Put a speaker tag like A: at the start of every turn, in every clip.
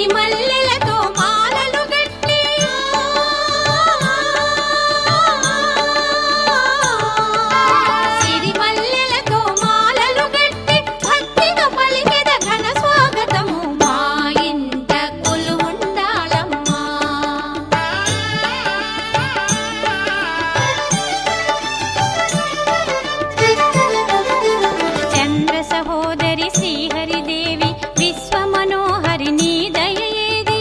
A: సిరిమల్లెలతో మాలలు గట్టి సిరిమల్లెలతో మాలలు గట్టి భక్తిగా పలికెద ఘన స్వాగతము మా ఇంట కొలువుండాలమ్మా. చంద్ర సహోదరి శ్రీహరిదేవి విశ్వమనోహరి నీ దయయేది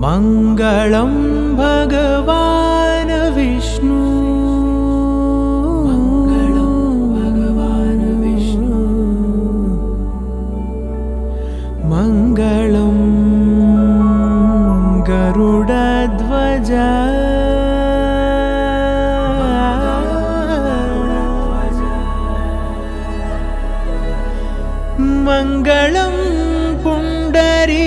B: मङ्गलं भगवान् विष्णु मङ्गलं गरुडध्वज मङ्गलं पुण्डरीकाक्षः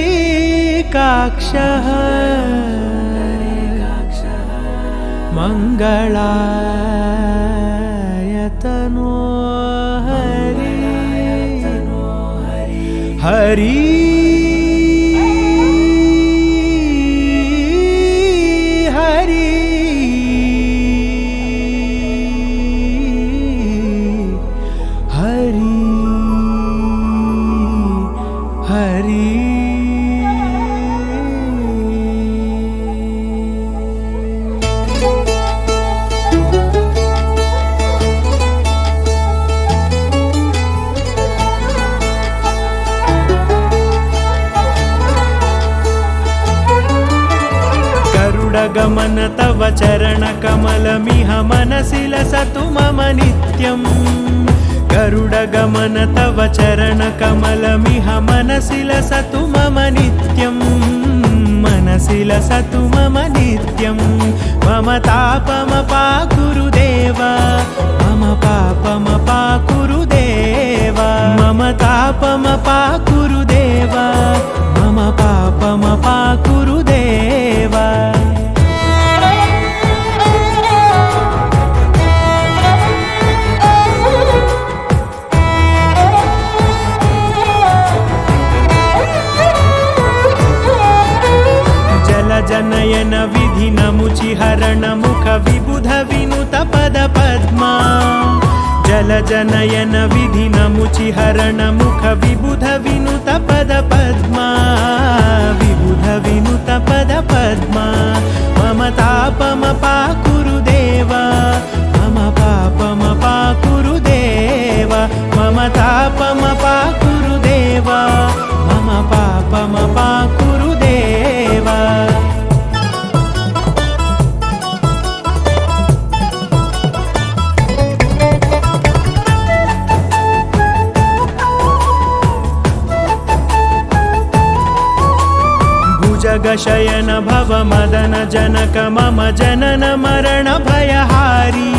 B: मङ्गलायतनो हरि हरि हरि हरि हरि गरुडगमन तव चरणकमलमिह मनसि लसतु मम नित्यम् गरुडगमन तव चरणकमलमिह मनसि लसतु मम नित्यम् मनसि लसतु मम नित्यम् मम तापमपाकुरु देव मम पापमपाकुरु देव मम तापमपाकुरु देव मम पापमपाकुरु देव जनयन विधि नमुचिहरण मुख विबुध विनुत पद पद्मा जल जनयन विधि नमुचिहरण मुख विबुध विनुत पद पद्मा विबुध विनुत पद पद्मा मम तापमपाकुरु देव मम पापमपाकुरु देव मम तापमपाकुरु देव मम पापमपाकुरु देव जगशयन भव मदन जनक मम जनन मरण भयहारी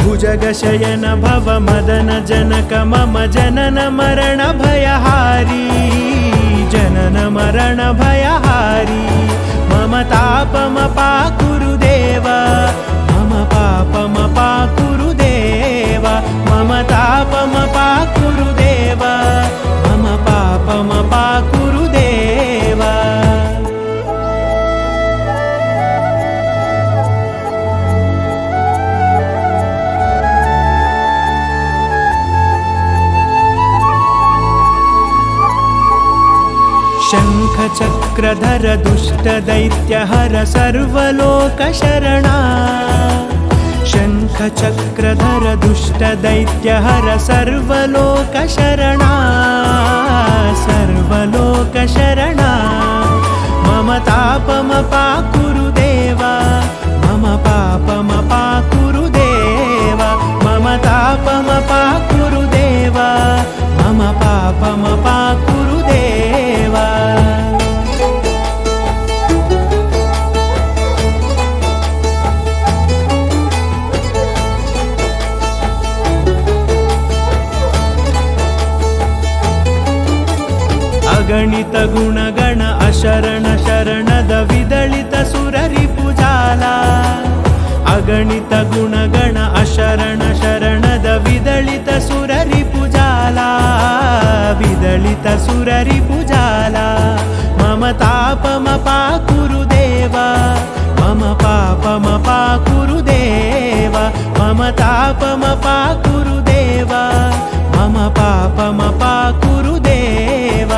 B: भुजगशयन भव मदन जनक मम जनन मरण भयहारी जनन मरण भयहारी मम तापमपाकुरु देव मम पापमपाकुरु देव मम तापमपाकुरु देव मम पापमपाकुरु देव शङ्खचक्रधर दुष्टदैत्यहर सर्वलोकशरणा शङ्खचक्रधर दुष्टदैत्यहर सर्वलोकशरणा सर्वलोकशरणा मम तापमपाकुरु देव मम पापमपाकुरु देव मम तापमपाकुरु देव मम पापमपाकुरु देव अगणित गुणगण अशरण शरणद विदलित सुररिपुजाला अगणित गुणगण अशरण शरणद विदलित सुररिपुजाला विदलित सुररिपुजाला मम तापमपाकुरु देव मम पापमपाकुरु देव मम तापमपाकुरु देव मम पापमपाकुरु देव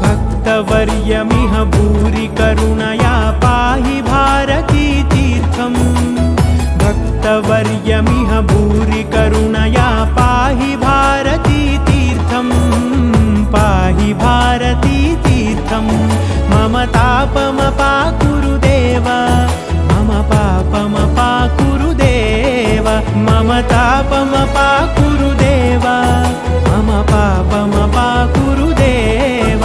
B: भक्तवर्यमिह भूरि करुणया पाहि भा मह्यमिह भूरि करुणया पाहि भारती तीर्थं पाहि भारती तीर्थं मम तापमपाकुरु देव मम पापमपाकुरु देव मम तापमपाकुरु देव मम पापमपाकुरु देव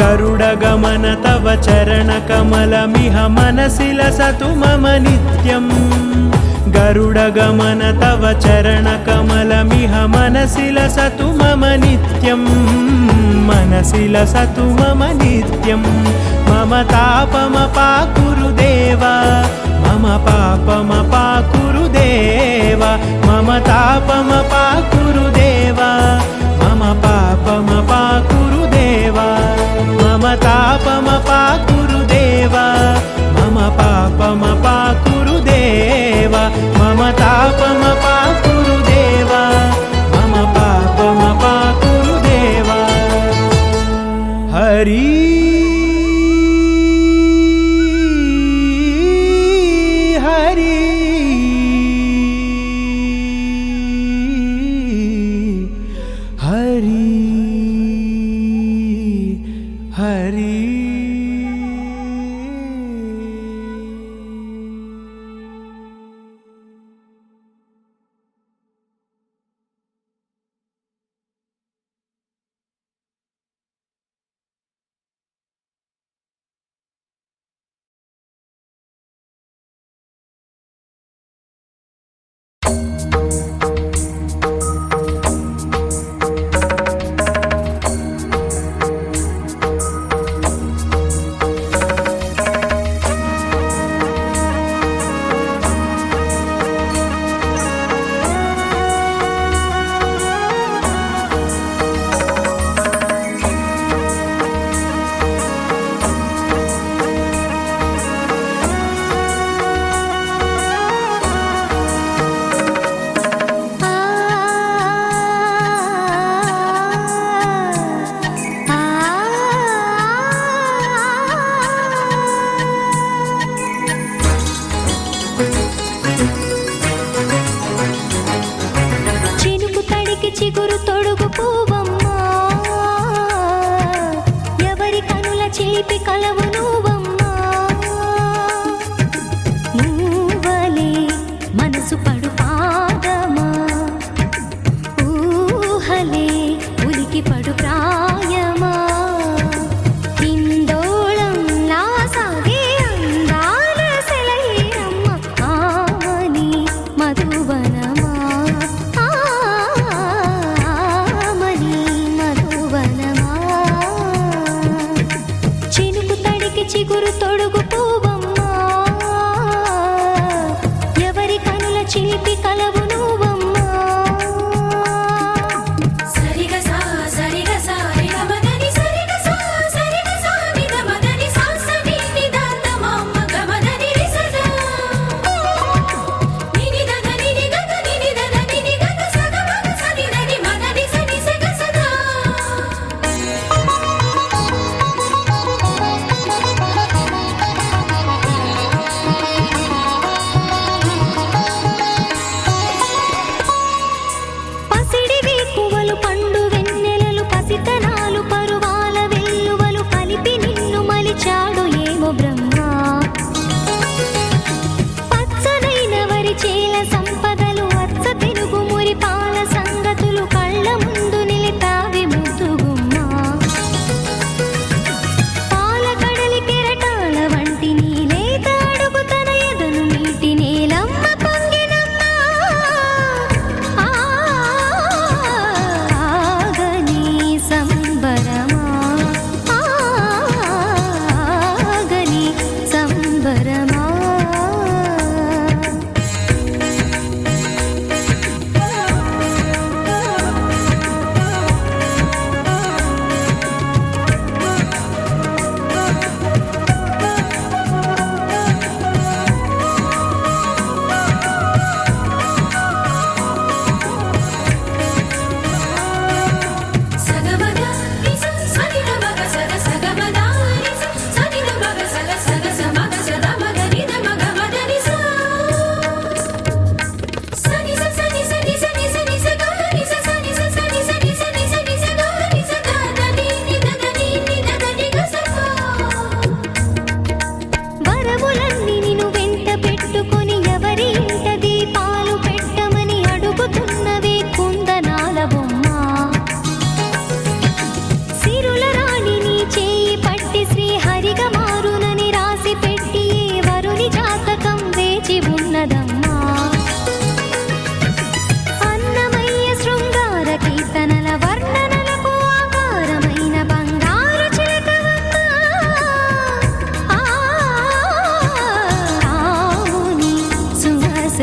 B: गरुडगमन तव चरणकमलमिह मनसि लसतु मम नित्यम् गरुडगमन तव चरणकमलमिह मनसि लसतु मम नित्यं मनसि लसतु मम नित्यं मम तापमपाकुरु देव मम पापमपाकुरु देव मम तापमपाकुरु देव मम पापमपाकुरु देव मम तापमपाकुरु देव मम पापमपाकुरु देव मम तापमपाकुरु देव मम पापमपाकुरु देव हरि हरि हरि हरि
C: చిగురు తొడుగు పూవమ్మా ఎవరి కనుల చిలిపి కలవు నువ్వమ్మా నువ్వలే మనసు పడు పాదమా ఊహలే ఉలికి పడు ప్రాయమా హిందోళం నా సాగే అందాల సెలయేరమ్మ ఆమని మధువనమా చినుకు తడి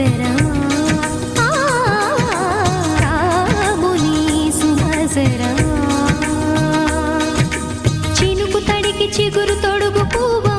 C: సుమసరా రాముని సుమసరా చినుకు తడికి చిగురు తొడుగు పువ్వా